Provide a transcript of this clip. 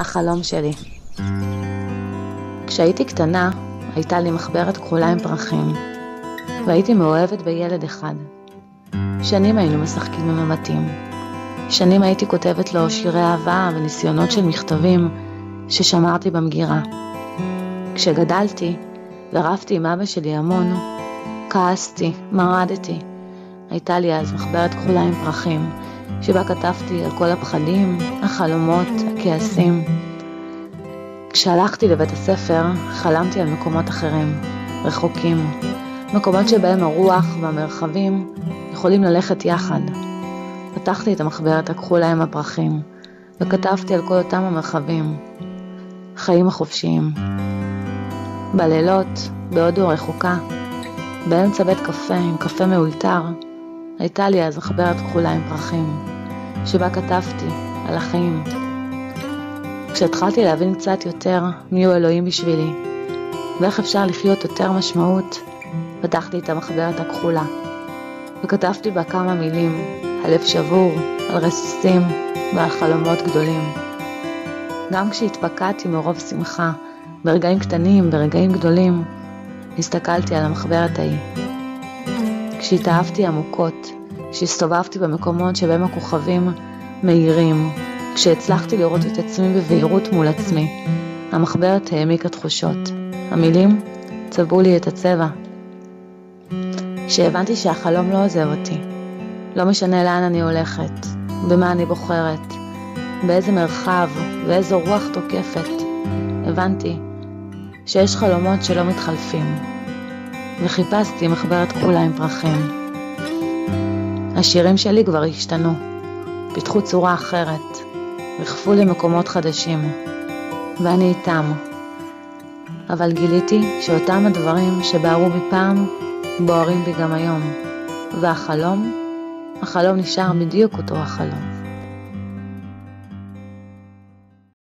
החלום שלי. כשהייתי קטנה, הייתה לי מחברת כחולה עם פרחים, והייתי מאוהבת בילד אחד. שנים היינו משחקים עם המתים. שנים הייתי כותבת לו שירי אהבה וניסיונות של מכתבים ששמרתי במגירה. כשגדלתי ורבתי עם אבא שלי המון, כעסתי, מרדתי. הייתה לי אז מחברת כחולה עם פרחים, שבה כתבתי על כל הפחדים, החלומות, הכעסים. כשהלכתי לבית הספר, חלמתי על מקומות אחרים, רחוקים, מקומות שבהם הרוח והמרחבים יכולים ללכת יחד. פתחתי את המחברת הכחולה עם הפרחים, וכתבתי על כל אותם המרחבים, חיים החופשיים. בלילות, בהודו רחוקה, באמצע בית קפה עם קפה מאולתר, הייתה לי אז מחברת כחולה עם פרחים, שבה כתבתי על החיים. כשהתחלתי להבין קצת יותר מי הוא אלוהים בשבילי, ואיך אפשר לחיות יותר משמעות, פתחתי את המחברת הכחולה, וכתבתי בה כמה מילים, על לב שבור, על רסיסים ועל חלומות גדולים. גם כשהתפקעתי מרוב שמחה, ברגעים קטנים, ברגעים גדולים, הסתכלתי על המחברת ההיא. כשהתאהבתי עמוקות, כשהסתובבתי במקומות שבהם הכוכבים מאירים, כשהצלחתי לראות את עצמי בבהירות מול עצמי, המחברת העמיקה תחושות. המילים צבעו לי את הצבע. כשהבנתי שהחלום לא עוזב אותי, לא משנה לאן אני הולכת, במה אני בוחרת, באיזה מרחב ואיזו רוח תוקפת, הבנתי שיש חלומות שלא מתחלפים, וחיפשתי מחברת כחולה עם פרחים. השירים שלי כבר השתנו, פיתחו צורה אחרת, רכפו למקומות חדשים, ואני איתם. אבל גיליתי שאותם הדברים שבערו בי פעם, בוערים בי גם היום. והחלום נשאר בדיוק אותו החלום.